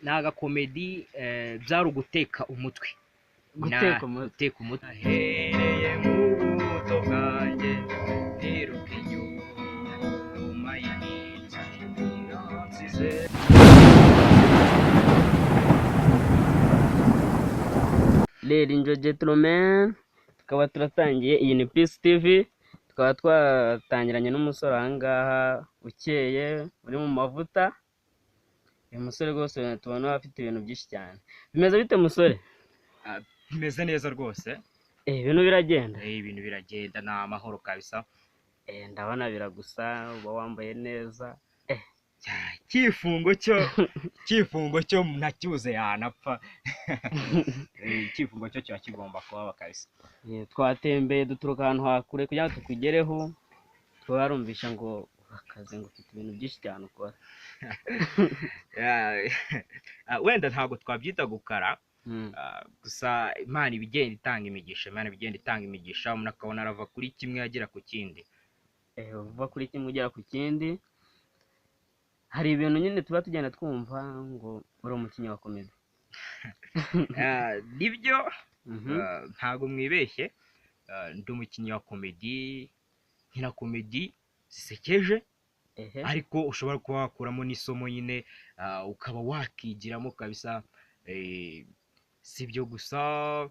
naga komedi byari uguteka umutwe. Guteka umutwe hereye mu buto bwanjye niruka inyuma y'inzu nsize. Ladies and gentlemen, tukaba turatangiye iyi ni Peace TV, tukaba twatangiranye n'umusore ahangaha ukeye uri mu mavuta. Uyu musore rwose tubona afite ibintu byinshi cyane. Bimeze bite musore? Bimeze neza rwose. Ibintu biragenda. Ibintu biragenda ni amahoro kabisa. Ndabona biragusa, uba wambaye neza. Kifungo cyo nacyuze yanapfa. Kifungo cyo kiba kigomba kuba kabisa. Twatembeye duturuka ahantu hakure kugira ngo tukugereho. Twarumvisha ngo akazi ngo ufite ibintu byinshi cyane ukora. Wenda ntabwo twabyita gukara. Gusa Imana ibigenda itanga imigisha, umuntu akabona arava kuri kimwe agera ku kindi. Uva kuri kimwe ugera ku kindi. Hari ibintu nyine tuba tugenda twumva ngo uri umukinnyi wa komedi. Nibyo, ntabwo mwibeshye. Ndi umukinnyi wa komedi, nkina komedi zisekeje, ariko ushobora kuba wakuramo n'isomo nyine, ukaba wakigiramo kabisa. Si ibyo gusa,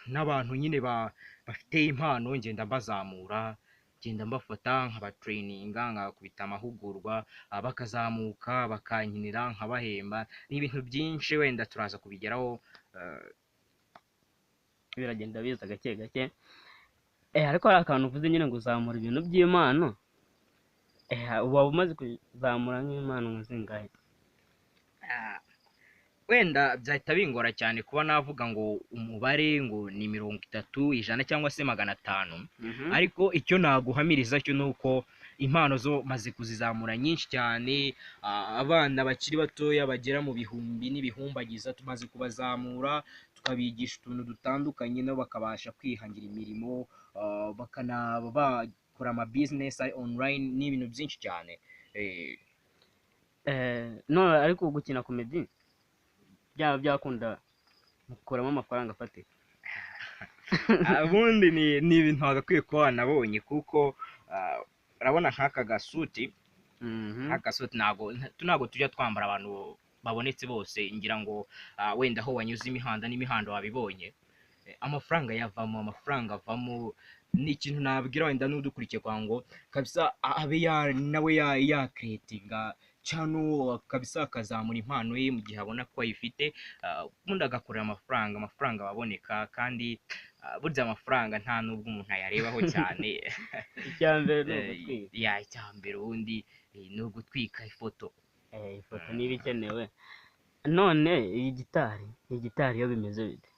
n'abantu nyine bafite impano ngenda mbazamura, ngenda mbafata nkabatrayininga, nkabakubita amahugurwa, bakazamuka bakankinira nkabahemba. Ni ibintu byinshi wenda turaza kubigeraho, biragenda biza gake gake. Ariko hari akantu uvuze nyine ngo uzamura ibintu by'Imana. Waba umaze kuzamura nk'impano zingahe? Wenda byahita bingora cyane kuba navuga ngo umubare ngo ni 30, 100 cyangwa se 500. Ariko icyo naguhamiriza cyo nuko impano zo maze kuzizamura nyinshi cyane. Abana bakiri batoya bagera mu bihumbi n'ibihumbagiza tumaze kubazamura, tukabigisha utuntu dutandukanye nabo bakabasha kwihangira imirimo, bakanaba bakora ama business online n'ibintu byinshi cyane. No, ariko gukina komedi byaba byakunda mukuramo amafaranga afatika. Ubundi ni ibintu wagakwiye kuba wanabonye, kuko urabona nk'aka gasuti, ntabwo tujya twambara abantu babonetse bose. Ngira ngo wenda aho wanyuze imihanda n'imihanda wabibonye. Amafaranga avamo ni ikintu nabwira wenda n'udukurikiye kwa ngo kabisa abe nawe yakreatinga cyano kabisa, akazamura impano ye mu gihe abona ko ayifite, ubundi agakorera amafaranga ababoneka. Kandi burya amafaranga nta nubwo umuntu ayarebaho cyane. Icyambere ubundi ni ugutwika ifoto. Ifoto niba ikenewe. None iyi gitari yo bimeze bite?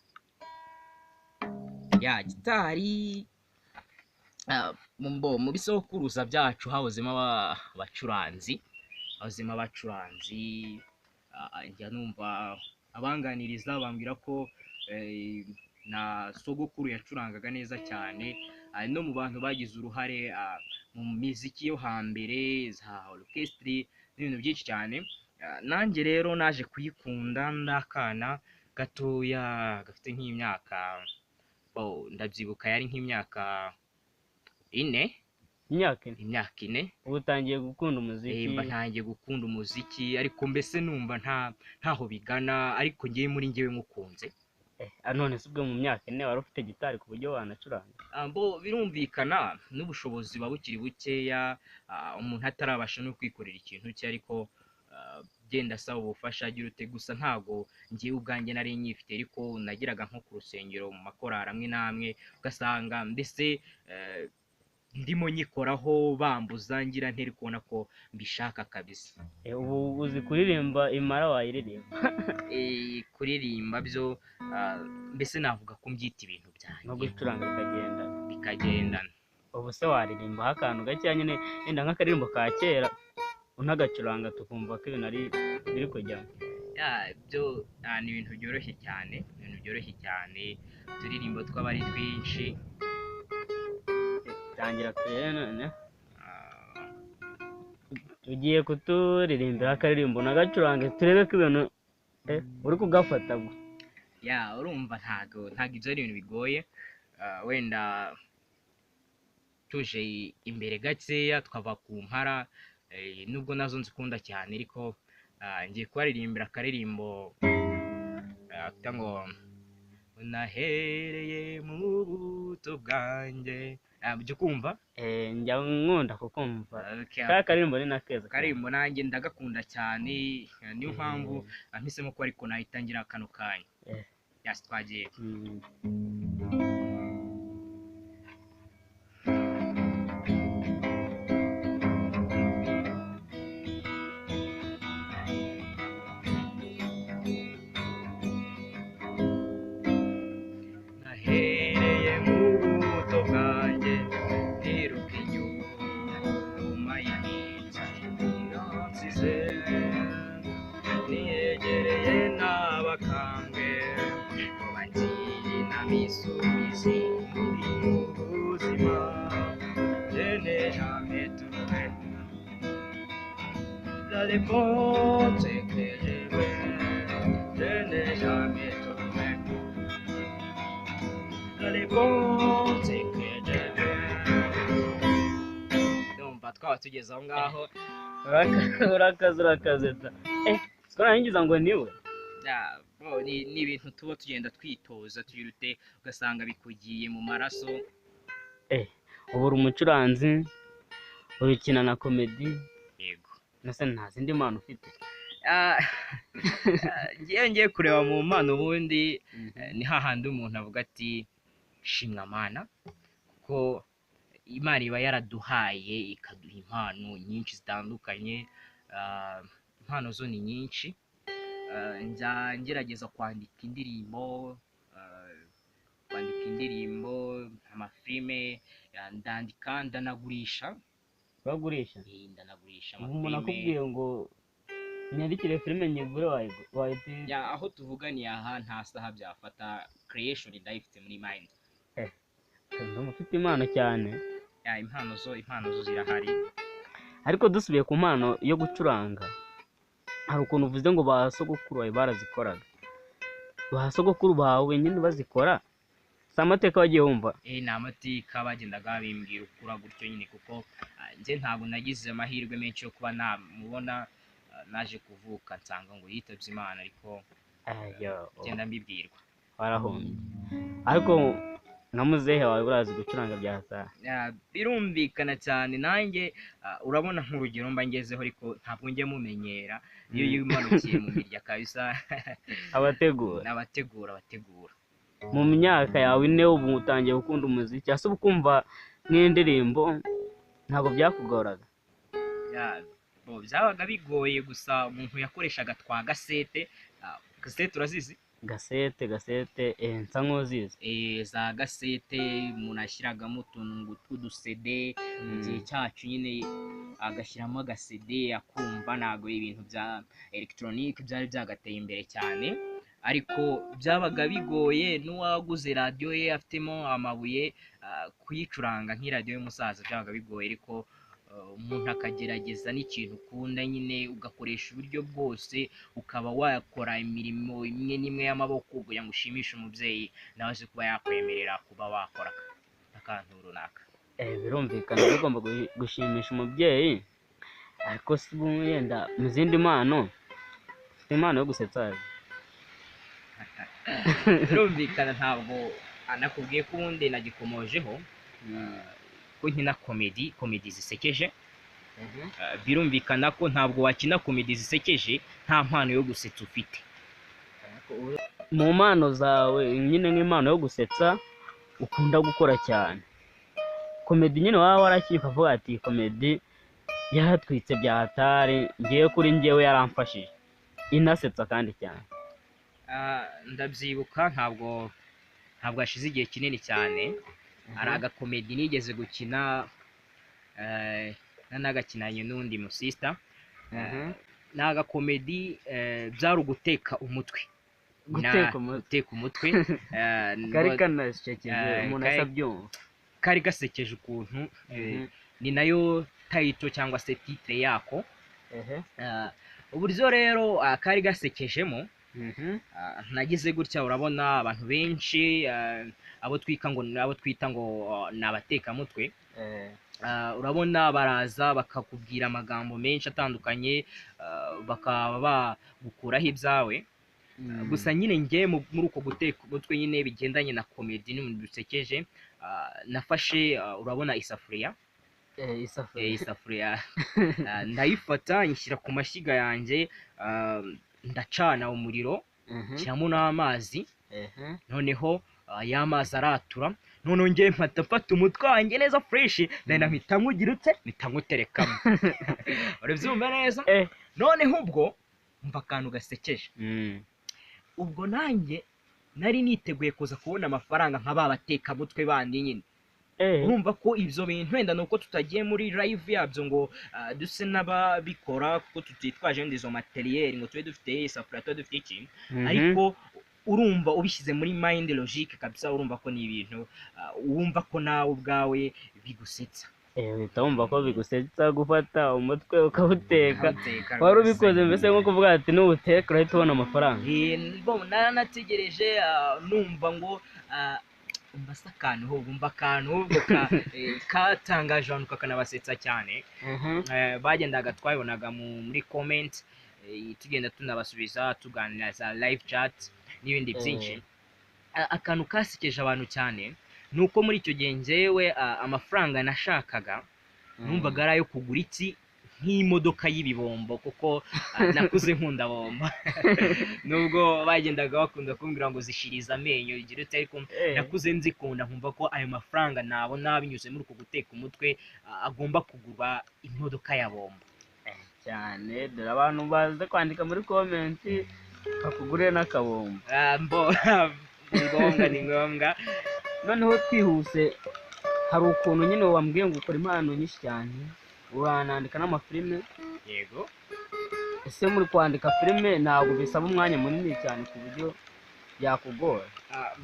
Gitari mu bisokuruza byacu hahozemo abacuranzi. Njya numva abanganiriza bambwira ko na sogokuru yacurangaga neza cyane, no mu bantu bagize uruhare mu miziki yo hambere, za orchestre n'ibintu byinshi cyane. Nanjye rero naje kuyikunda n'akana gatoya gafite nk'imyaka, ndabyibuka yari nk'imyaka 4. Imyaka 4. Ubu utangiye gukunda umuziki? Ntangiye gukunda umuziki, ariko mbese numva ntaho bigana, ariko ngewe muri ngewe mukunze. None se ubwo mu myaka 4 wari ufite gitari ku buryo wanacuranga? Birumvikana n'ubushobozi buba bukiri bukeya, umuntu atarabasha no kwikorera ikintu cye, ariko genda asaba ubufasha agira ute. Gusa ntago ngewe ubwanjye nari nyifite, ariko nagiraga nko ku rusengero mu makorari amwe n'amwe, ugasanga mbese ndimo nyikoraho bambuza, ngira nteri kubona ko mbishaka kabisa. Ubu uzi kuririmba imara wayiririmba? Kuririmba byo mbese navuga ko mbyita ibintu byanjye. No gucuranga bikagendana. Ubu se waririmba akantu gake nyine, enda nk'akaririmbo ka kera unagacuranga tukumva ko ibintu ari biri kujyamo? Byo ni ibintu byoroshye cyane, turirimbo tw'abari twinshi. Tangira turebe none. Tugiye kuturirimbira akaririmbo nagacurange turebe ko ibintu uri kugafata gute? ya urumva ntago ibyo ari ibintu bigoye. Wenda tuje imbere gakeya twava ku mpara, nubwo nazo nzikunda cyane ariko ngiye kubaririmbira akaririmbo afite ngo nahereye mu buto bwanjye. Byo kumva Njya nkunda kukumva. Okay. Ka karirimbo ni nakeza. Karimbo nanjye ndagakunda cyane, niyo mpamvu mpisemo ko ariko nahita ngira kano kanya. Yasi twagiye. Nahereye mu buto bwanjye niruka inyuma y'iminsi yansize, niyegereye n'abakambwe ngo bangire inama isubizi muri ubu buzima. Je n'ai jamais trouvé la réponse que je veux. Je n'ai jamais trouvé la réponse que je veux. Ndumva twaba tugeze aho ngaho. urakaze da. Siko nangiza ngo niwe. Ni ibintu tuba tugenda twitoza tuyirute ugasanga bikugiye mu maraso. Ubu uri umucuranzi, urikina na komedi, Yego. nase nta zindi mpano ufite? Ngiye kureba mu mpano ubundi ni hahandi umuntu avuga ati shimwa Mana, kuko Imana iba yaraduhaye ikaduha impano nyinshi zitandukanye. Impano zo ni nyinshi. Njya ngerageza kwandika indirimbo, amafilime, ndandika, ndanagurisha. Uragurisha? Ndanagurisha Umuntu amafilime. akubwiye ngo nyandikire filime nyigure wahita? Aho tuvuganiye aha nta saha byafata, creation ndayifite muri mind. Ndumva ufite impano cyane. Impano zo zirahari. Ariko dusubiye ku mpano yo gucuranga, hari ukuntu uvuze ngo ba sogokuru bawe barazikoraga. Ba sogokuru bawe nyine bazikora, si amateka wagiye wumva? Ni amateka bagendaga bimbwira ukura gutyo nyine, kuko njye ntabwo nagize amahirwe menshi yo kuba namubona. Naje kuvuka nsanga ngo yitabye Imana, ariko genda mbibwirwa. Warahombye. Ariko nka muzehe wawe urazi gucuranga bya saa? Birumvikana cyane. Nanjye urabona nk'urugero mba ngezeho, ariko ntabwo njye mumenyera. Iyo yimanukiye mu mirya kabisa. abategura. Mu myaka yawe ine ubu utangiye gukunda umuziki, ase ukumva nk'indirimbo ntabwo byakugoraga? Byabaga bigoye, gusa umuntu yakoreshaga twa gasete. Gasete urazizi? Gasete nsa nk'uzizi. Za gasete umuntu ashyiragamo utuntu tw'udusede. Mu gihe cyacu nyine agashyiramo agasede akumva. Ntabwo ibintu bya elegitoronike byari byagateye imbere cyane, ariko byabaga bigoye. N'uwaguze radiyo ye afitemo amabuye, kuyicuranga nk'iradiyo y'umusaza byabaga bigoye. Ariko umuntu akagerageza n'ikintu ukunda nyine, ugakoresha uburyo bwose, ukaba wakora imirimo imwe n'imwe y'amaboko kugira ngo ushimishe umubyeyi nawe aje kuba yakwemerera kuba wakora akantu runaka. Birumvikana ugomba gushimisha umubyeyi, ariko si yenda mu zindi mpano ufite impano yo gusetsa? Birumvikana, ntabwo anakubwiye ko ubundi nagikomojeho ko nkina komedi zisekeje. Birumvikana ko ntabwo wakina komedi zisekeje nta mpano yo gusetsa ufite. Mu mpano zawe nyine nk'impano yo gusetsa ukunda gukora cyane, komedi nyine waba warakika avuga ati komedi yaratwitse bya hatari, ngiye kuri njyewe yaramfashije, inasetsa kandi cyane? Ndabyibuka, ntabwo hashize igihe kinini cyane. Hari agakomedi nigeze gukina, nagakinanye n'undi musista. Ni agakomedi byari uguteka umutwe. Guteka umutwe. Kari kanashekeje, umuntu asabyumva. Kari gasekeje ukuntu. Ni nayo tayito cyangwa se titre yako. Uburyo rero kari gasekejemo, nagize gutya urabona abantu benshi abo twita ngo ni abatekamutwe. Urabona baraza bakakubwira amagambo menshi atandukanye, bakaba bagukuraho ibyawe. Gusa nyine njye muri uko guteka umutwe nyine bigendanye na komedi n'ibintu dusekeje, nafashe urabona isafuriya ndayifata nyishyira ku mashyiga yanjye, ndacana umuriro, nshyiramo n'amazi, noneho ya mazi aratura, noneho njye mfata umutwe wanjye neza fresh, ndenda mpita nkugira ute, mpita nkuterekamo. Urabyumva neza? Noneho ubwo mva akantu gasekeje. Ubwo nanjye nari niteguye kuza kubona amafaranga nka ba batekamutwe bandi nyine. Urumva ko ibyo bintu wenda nuko tutagiye muri live yabyo ngo duse n'ababikora, kuko tutitwaje wenda izo materiel ngo tube dufite isafuriya, tube dufite iki, ariko urumva ubishyize muri mind logique kabisa, urumva ko ni ibintu wumva ko nawe ubwawe bigusetsa. Uhita wumva ko bigusetsa gufata umutwe ukawuteka. Wari ubikoze mbese nko kuvuga ati n'ubuteka urahita ubona amafaranga? Naranategereje numva ngo mbasa akantu katangaje abantu kakanabasetsa cyane. Bagendaga twabibonaga muri comment, tugenda tunabasubiza, tuganira za live chat n'ibindi byinshi. Akantu kasekeje abantu cyane nuko muri icyo gihe njyewe amafaranga nashakaga numvaga ari ayo kugura iki nk'imodoka y'ibibombo, kuko nakuze nkunda bombo. Nubwo bagendaga bakunda kumbwira ngo zishiriza amenyo igira ute, ariko nakuze nzikunda, nkumva ko ayo mafaranga nabona binyuze muri uko guteka umutwe agomba kugura imodoka ya bombo cyane. Dore abantu baze kwandika muri comment bakugurire n'akabombo. Ni ngombwa. Noneho twihuse, hari ukuntu nyine wambwiye ngo ukora impano nyinshi cyane, uranandika n'amafilime. Yego. Ese muri kwandika filime ntabwo bisaba umwanya munini cyane ku buryo byakugora?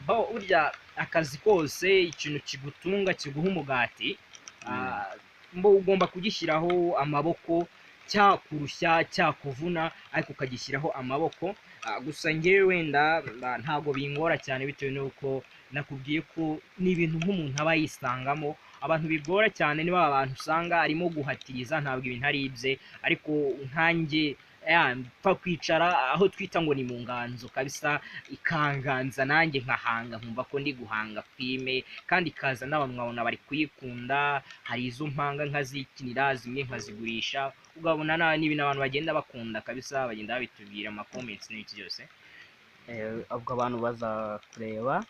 Burya akazi kose ikintu kigutunga kiguha umugati, ugomba kugishyiraho amaboko, cyakurushya cyakuvuna ariko ukagishyiraho amaboko. Gusa njyewe wenda ntabwo bingora cyane, bitewe n'uko nakubwiye ko ni ibintu nk'umuntu aba yisangamo. Abantu bigora cyane niba abantu usanga arimo guhatiriza, ntabwo ibintu ari ibye, ariko nkanjye mpfa kwicara aho twita ngo ni mu nganzo kabisa, ikanganza nanjye nkahanga, nkumva ko ndi guhanga filime kandi ikaza n'abantu nkabona bari kuyikunda. Hari izo mpanga nkazikinira, zimwe nkazigurisha, ugabona n'ibintu abantu bagenda bakunda kabisa, bagenda babitubwira ama comments n'ibiki byose. Ubwo abantu baza kureba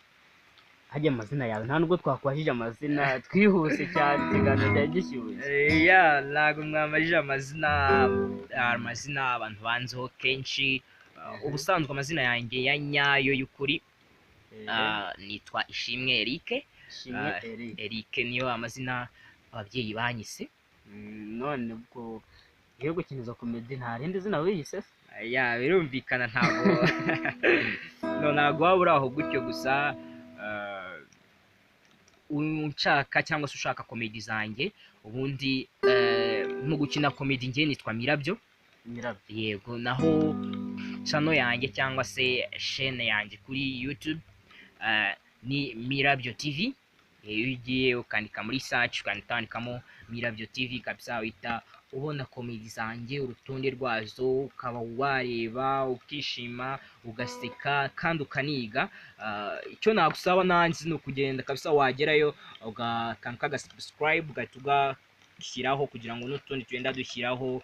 hajya amazina yawe, nta nubwo twakwajije amazina, twihuse cyane ikiganiro cyari gishyushye. Ntabwo mwamajije amazina abantu banzeho kenshi. Ubusanzwe amazina yanjye ya nyayo y'ukuri nitwa Ishimwe Eric. Eric niyo amazina ababyeyi banyise. None ubwo iyo gukiniza komedi nta rindi zina wiyise? Birumvikana, ntabwo waba uri aho gutyo gusa. Unshaka cyangwa se ushaka komedi zanjye, ubundi mu gukina komedi njye nitwa Mirabyo. Yego. Naho channel yanjye cyangwa se chaîne yanjye kuri YouTube ni Mirabyo TV. Iyo ugiye ukandika muri search ukandikamo Mirabyo TV kabisa, uhita ubona komedi zanjye, urutonde rwazo, ukaba wareba ukishima ugaseka kandi ukaniga. Icyo nagusaba nanjye ni ukugenda kabisa, wagerayo ugakanda subscribe, ugahita ugashyiraho kugira ngo n'utundi tugenda dushyiraho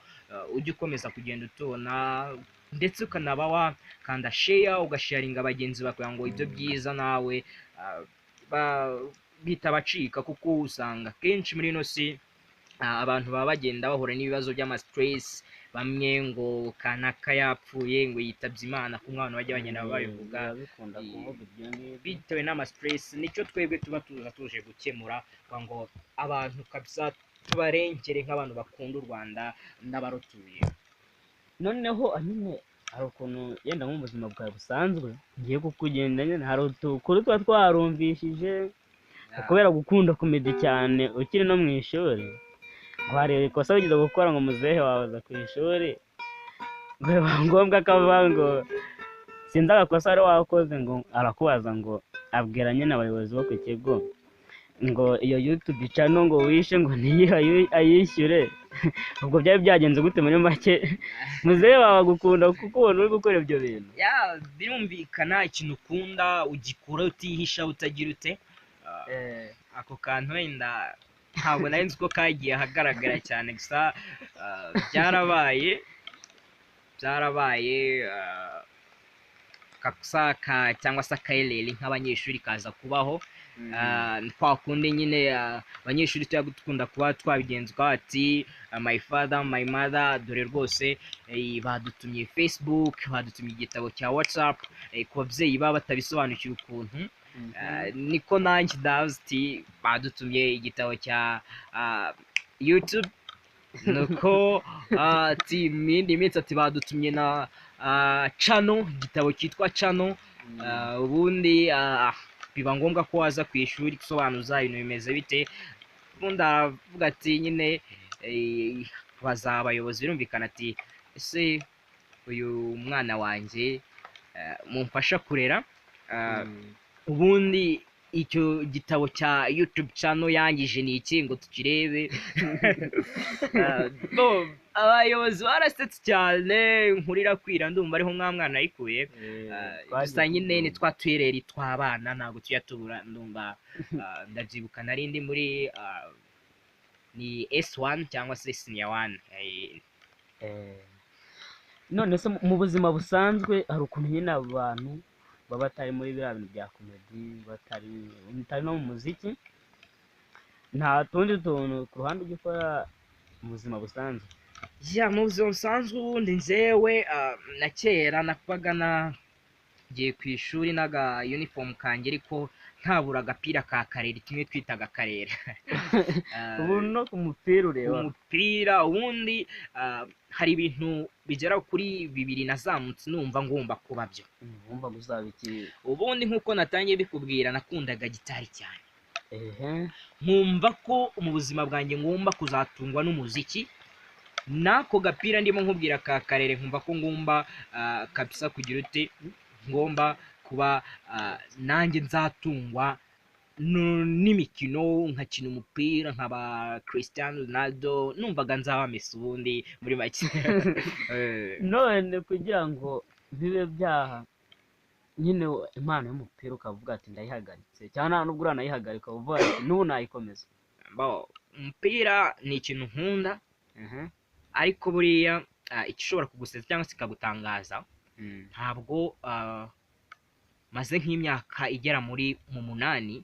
ujye ukomeza kugenda utubona, ndetse ukanaba wakanda share, ugasharinga bagenzi bawe kugira ngo ibyo byiza nawe bitabacika, kuko usanga kenshi muri ino si abantu baba bagenda bahura n'ibibazo by'ama-stress. Bamwe ngo kanaka yapfuye, ngo yitabye Imana, ku mwana bajya bagenda babivuga bitewe n'ama-stress. Nicyo twebwe tuba tuje gukemura, ngo abantu kabisa tubarengere nk'abantu bakunda u Rwanda n'abarutuye. Noneho nyine hari ukuntu yenda mu buzima bwawe busanzwe ngiye kukugenda nyine, hari utukuru tuba twarumvishije kubera gukunda komedi cyane ukiri no mu ishuri. Wareba ikosa wigeze gukora ngo muzehe wawe aza ku ishuri, biba ngombwa ko avuga ngo sinzi agakosa wari wakoze ngo arakubaza ngo abwira nyine abayobozi bo ku kigo ngo iyo YouTube channel ngo wishe ngo niyo ayishyure ubwo byari byagenze gute muri make muzehe bagukunda kuko ubona uri gukora ibyo bintu birumvikana ikintu ukunda ugikura utihisha utagira ute ako kantu wenda ntabwo nari nzi ko kagiye ahagaragara cyane gusa byarabaye cyangwa se akayereri nk'abanyeshuri kaza kubaho twakunde nyine abanyeshuri dukunda kuba twabigenzwa ati my father my mother dore rwose badutumye Facebook badutumye igitabo cya WhatsApp ku babyeyi baba batabisobanukira ukuntu niko nanjye ndazi badutumye igitabo cya YouTube nuko mindi minsi ati badutumye na channel igitabo cyitwa channel ubundi biba ngombwa ko waza ku ishuri gusobanuza ibintu bimeze bite ubundi aravuga ati nyine baza abayobozi birumvikana ati ese uyu mwana wanjye mumfasha kurera ubundi icyo gitabo cya YouTube channel yangije ni iki ngo tukirebe abayobozi barasetse cyane nkurira kwira ndumva ariho mwana ayikuye gusa nyine ni twa twireri tw'abana ntabwo tujya tubura ndumva ndabyibuka nari ndi muri ni S1 cyangwa se senior 1 none se mu buzima busanzwe hari ukuntu nyine abantu baba batari muri biriya bintu bya komedi batari no mu muziki nta tundi tuntu ku ruhande ujya ukora mu buzima busanzwe mu buzima busanzwe ubundi nzewe na kera nakubaga nagiye ku ishuri n'aga uniform kanjye ariko ntabura agapira ka karere kimwe twitaga akarere ubu no ku mupira ureba umupira ubundi hari ibintu bigera kuri 2 nazamutse numva ngomba kuba byo ngomba guzabikira ubundi nkuko natangiye bikubwira nakundaga gitari cyane nkumva ko mu buzima bwanjye ngomba kuzatungwa n'umuziki nako gapira ndimo nkubwira ka karere nkumva ko ngomba kabisa kugira ute ngomba kuba nanjye nzatungwa n'imikino nkakina umupira nkaba Cristiano Ronaldo numvaga nzaba Messi ubundi muri make none kugira ngo bibe byaha nyine impano y'umupira ukavuga ati ndayihagaritse cyane nta nubwo uranayihagarika uvuga ati n'ubu nayikomeza umupira ni ikintu nkunda ariko buriya igishobora kuguseza cyangwa se kikagutangaza ntabwo maze nk'imyaka igera mu 8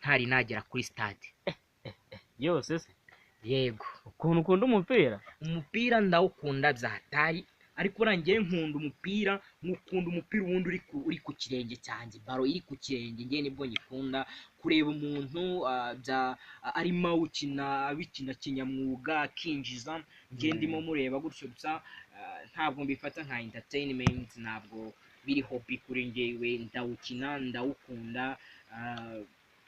ntari nagera kuri stade yose se yego ukuntu ukunda umupira ndawukunda byatari ariko urangiye nkunda umupira nkukunda umupira ubundi uri ku kirenge cyanjye baro iri ku kirenge ngiye nibwo nyikunda kureba umuntu arimo bikina kinyamwuga akinjiza ngiye ndimo mureba gutyo gusa ntabwo mbifata nka entertainment ntabwo biri hobby kuri njyewe ndawukina ndawukunda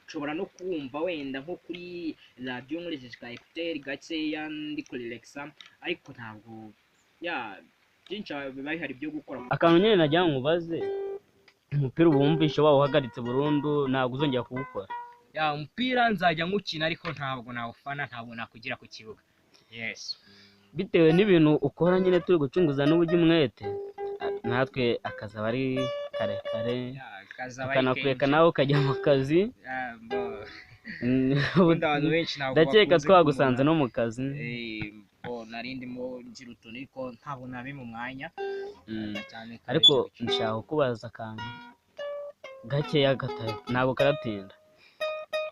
nshobora no kumva wenda nko kuri radio nkoresheje ka écouteur gakeya ndi kurelaxa ariko ntabwo byinshi biba bihari byo gukora akantu nyine najya nkubaze umupira ubumvishe wawuhagaritse burundu ntabwo uzongera kuwukora umupira nzajya nkukina ariko ntabwo nawufana ntabwo nakugira ku kibuga bitewe n'ibintu ukora nyine turi gucunguza n'uburyo umwete natwe akazaba ari karekare ukanakweka nawe ukajya mu kazi ndakeka twagusanze no mu kazi narindimo ngira utuntu ariko ntabwo nabi mu mwanya ariko nshaka kubaza akantu gakeya ntabwo karatinda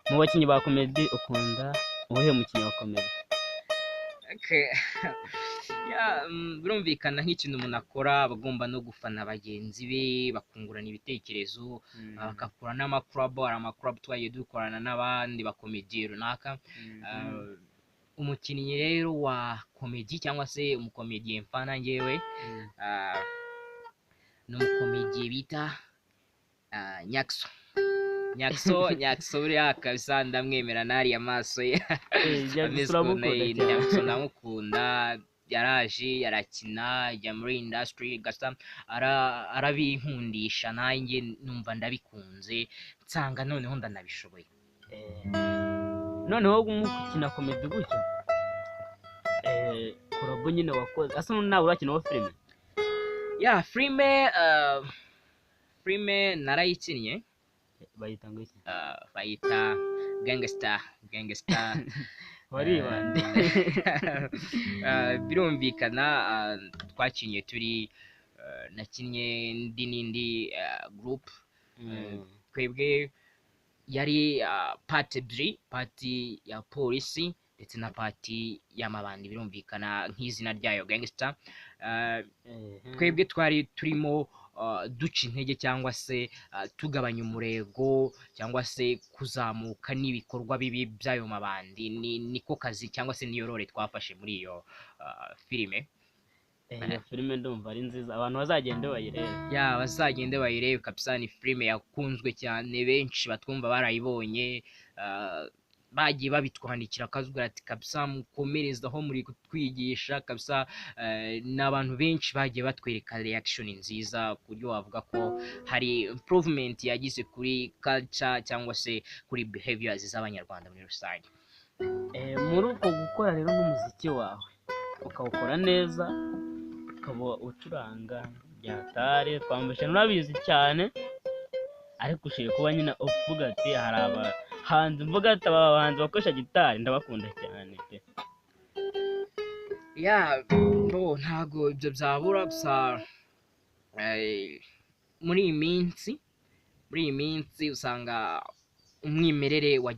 mu bakinnyi ba komedi ukunda uwuhe mukinnyi wa komedi birumvikana nk'ikintu umuntu akora bagomba no gufana bagenzi be bakungurana ibitekerezo bagakora n'amakurabo hari amakurabo twagiye dukorana n'abandi bakomediye runaka umukinnyi rero wa komedi cyangwa se umukomediye mfana njyewe ni umukomediye bita NYAXE buriya kabisa ndamwemera nariya amaso ye ndamukunda yaraje yarakina ajya muri industry gasa arabinkundisha nanjye numva ndabikunze nsanga noneho ndanabishoboye. noneho mu gukina komedi gutyo korabo nyine wakoze asa nawe urakinaho filime? Ya filime narayikinnye, bayita ngo iki? bayita gangster waribande? birumvikana twakinnye turi nakinnye n'indi group, twebwe yari party ebyiri, party ya polisi ndetse na party y'amabandi, birumvikana nk'izina ryayo gangster. Twebwe twari turimo duca intege cyangwa se tugabanya umurego cyangwa se kuzamuka n'ibikorwa bibi by'ayo mabandi, niko kazi cyangwa se niyo role twafashe muri iyo filime. iyo filime ndumva ari nziza, abantu bazagende bayirebe. Ya bazagende bayirebe kabisa, ni filime yakunzwe cyane, benshi batwumva barayibonye, bagiye babitwandikira akazubwira ati kabisa mukomerezaho muri kutwigisha kabisa. N'abantu benshi bagiye batwereka reaction nziza ku buryo wavuga ko hari improvement yagize kuri culture cyangwa se kuri behaviors z'abanyarwanda muri rusange. muri uko gukora rero n'umuziki wawe ukawukora neza, ukaba ucuranga byatare, twambushe nurabizi cyane, ariko ushije kuba nyine uvuga ati hari abahanzi mvuga ati aba bahanzi bakoresha gitari ndabakunda cyane pe. Ya ntago ibyo byabura, gusa muri iyi minsi usanga umwimerere wa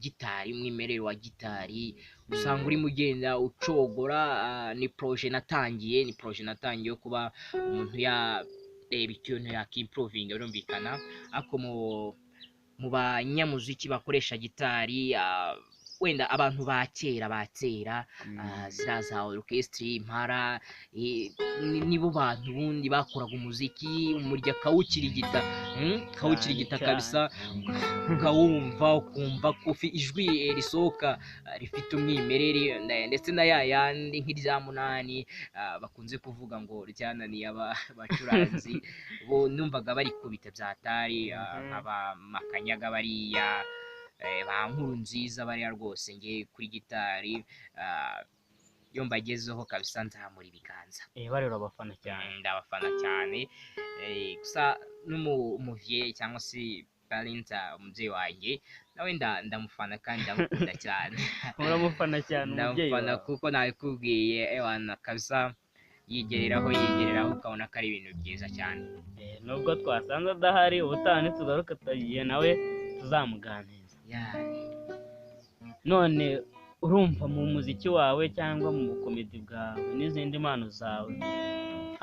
gitari usanga urimo ugenda ucogora. Ni projet natangiye yo kuba umuntu yareba ikintu yakimprovinga, birumvikana. Ariko mu banyamuziki bakoresha gitari, wenda abantu ba kera ziriya za orchestre impara, nibo bantu bundi bakoraga umuziki umurya kawukirigita kabisa, ukawumva ukumva ko ijwi risohoka rifite umwimerere, ndetse na yandi nk'irya munani bakunze kuvuga ngo ryananiye abacuranzi bo numvaga bari kubita byatari, nk'aba Makanyaga bariya, ba Nkuru Nziza bariya, rwose nge kuri gitari iyo mbagezeho kabisa nzamura ibiganza. Barero abafana cyane, ndabafana cyane. Gusa n'umuvyeyi cyangwa se Valentin umubyeyi wanjye nawe ndamufana kandi ndamukunda cyane. uramufana cyane umubyeyi wawe? Ndamufana kuko nabikubwiye ewana kabisa, yigereraho ukabona ko ari ibintu byiza cyane. Nubwo twasanze adahari, ubutaha nitugaruka tugiye nawe tuzamuganiriza. None urumva mu muziki wawe cyangwa mu bukomedi bwawe n'izindi mpano zawe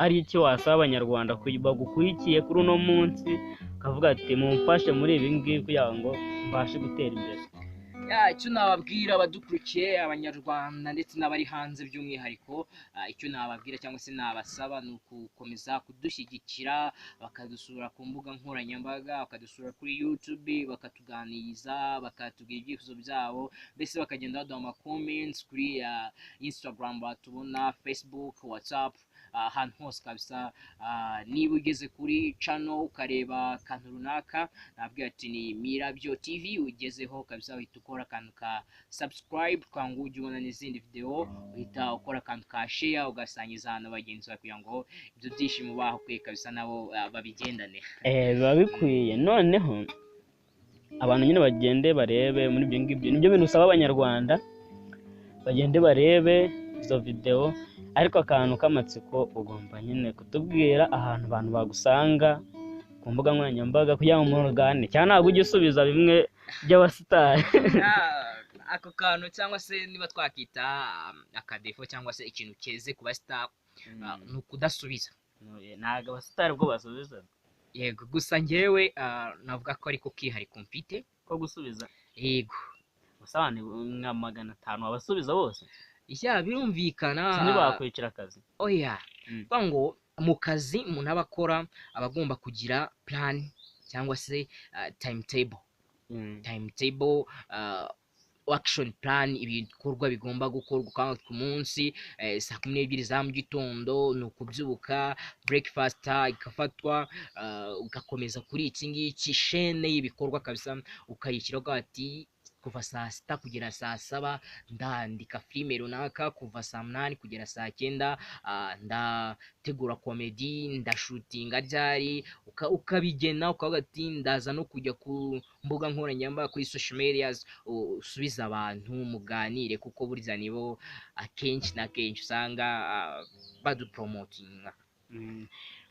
ari iki wasaba abanyarwanda bagukurikiye kuri uno munsi ukavuga ati mumfashe muri ibi ngibi kugira ngo mbashe gutera imbere? Icyo nababwira abadukurikiye abanyarwanda ndetse n'abari hanze by'umwihariko, icyo nababwira cyangwa se nabasaba ni ukukomeza kudushyigikira, bakadusura ku mbuga nkoranyambaga, bakadusura kuri YouTube, bakatuganiriza, bakatubwira ibyifuzo byabo, mbese bakagenda baduha comments kuri Instagram, batubona Facebook, WhatsApp, ahantu hose kabisa. Niba ugeze kuri channel ukareba akantu runaka, nabwira ati ni Mirabyo TV, ugezeho kabisa uhita ukora akantu ka subscribe kugira ngo ujye ubona n'izindi video, uhita ukora akantu ka share ugasangiza ahantu bagenzi bawe kugira ngo ibyo byishimo bahukuye kabisa nabo babigendane. Biba bikwiye. Noneho abantu nyine bagende barebe muri ibyo ngibyo, nibyo bintu usaba abanyarwanda, bagende barebe izo video. Ariko akantu k'amatsiko ugomba nyine kutubwira ahantu abantu bagusanga ku mbuga nkoranyambaga kugira ngo murugane, cyane ntabwo ujye usubiza bimwe by'abasitari. Ako kantu cyangwa se niba twakita akadefo cyangwa se ikintu cyeze ku basitari, ni ukudasubiza. Ntabwo abasitari bwo basubiza. Yego, gusa njyewe navuga ko ariko kihariko mfite ko gusubiza. Yego, gusa ni nka 500 abasubiza bose. Birumvikana ntibakwicira akazi. Oya, ngo mu kazi umuntu aba akora aba agomba kugira plan cyangwa se timetable. action plan, ibikorwa bigomba gukorwa kandi ku munsi. Saa 12 za mu gitondo ni ukubyuka, breakfast igafatwa, ugakomeza kuri iki ngiki chaîne y'ibikorwa kabisa, ukayishyiraho ati kuva saa 6 kugera saa 7 ndandika filime runaka, kuva saa 8 kugera saa 9 ndategura comedy, ndashutinga ryari, ukabigena ukavuga ati ndaza no kujya ku mbuga nkoranyambaga kuri social medias, usubiza abantu muganire, kuko burya nibo akenshi na kenshi usanga badupromotinga.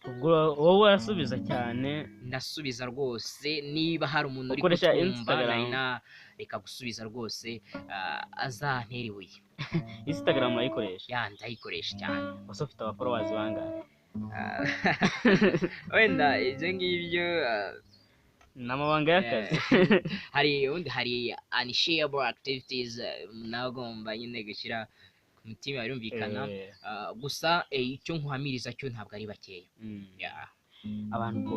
ubwo wowe urasubiza cyane? Ndasubiza rwose, niba hari umuntu uri ukoresha kutumva Instagram? reka gusubiza rwose, azantera ibuye. Instagram urayikoresha? Ndayikoresha cyane. Wase ufite aba followers bangahe? Wenda ibyo ngibyo n'amabanga y'akazi. hari unshareable activities nagomba nyine gushyira ku mutima, birumvikana. Gusa icyo nkuhamiriza cyo ntabwo ari bakeya. Abantu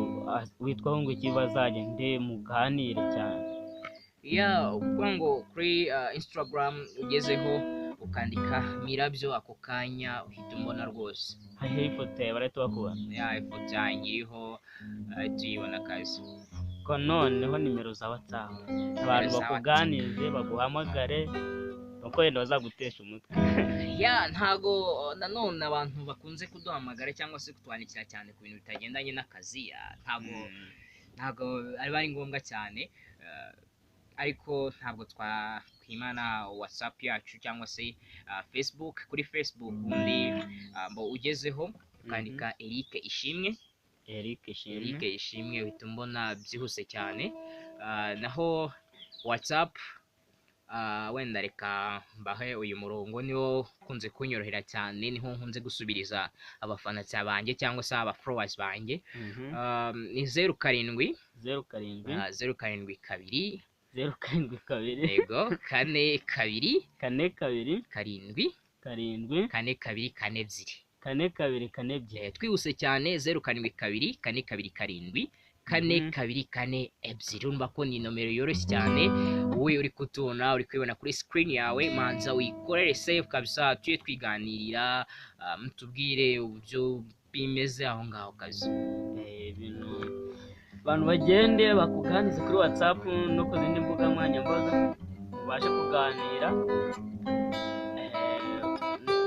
witwaho ngo iki bazagende muganire cyane? ukuvuga ngo kuri Instagram ugezeho ukandika Mirabyo, ako kanya uhita umbona rwose. hariho ifoto yawe barahita bakubona? Ifoto yanjye iriho, tuyibona akazi. ko noneho nimero za WhatsApp abantu bakuganirize baguhamagare, nuko wenda bazagutesha umutwe. Ntago nanone abantu bakunze kuduhamagara cyangwa se kutwandikira cyane ku bintu bitagendanye n'akazi, ntago ari ngombwa cyane, ariko ntabwo twakwimana WhatsApp yacu cyangwa se Facebook. Kuri Facebook undi ugezeho ukandika Eric Ishimwe uhita umbona byihuse cyane. Naho WhatsApp wenda reka mbahe uyu murongo, niwo ukunze kunyorohera cyane, niho nkunze gusubiriza abafana banjye cyangwa se aba followers banjye. Ni 07 072 yego 42 42 twihuse cyane, 072 427 4242. Urumva ko ni nomero yoroshye cyane. Wowe uri kutubona, uri kwibona kuri screen yawe, manza wikorere save kabisa, tuye twiganirira, mutubwire uburyo bimeze aho ngaho kazi. Ibintu abantu bagende bakuganize kuri WhatsApp no ku zindi mbuga nkoranyambaga, ubashe kuganira.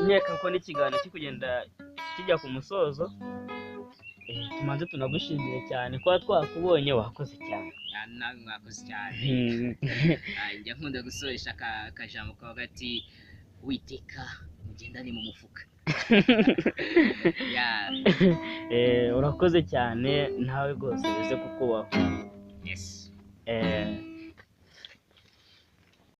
Nkeka ko n'ikiganiro kigenda kijya ku musozo. Tumanze tunagushimire cyane kuba twakubonye, wakoze cyane. Nawe mwakoze cyane. Njya nkunda gusoresha akajambo kavuga ati Uwiteka mugendane mu mufuka. Urakoze cyane nawe rwose bize kukubaho. Yes.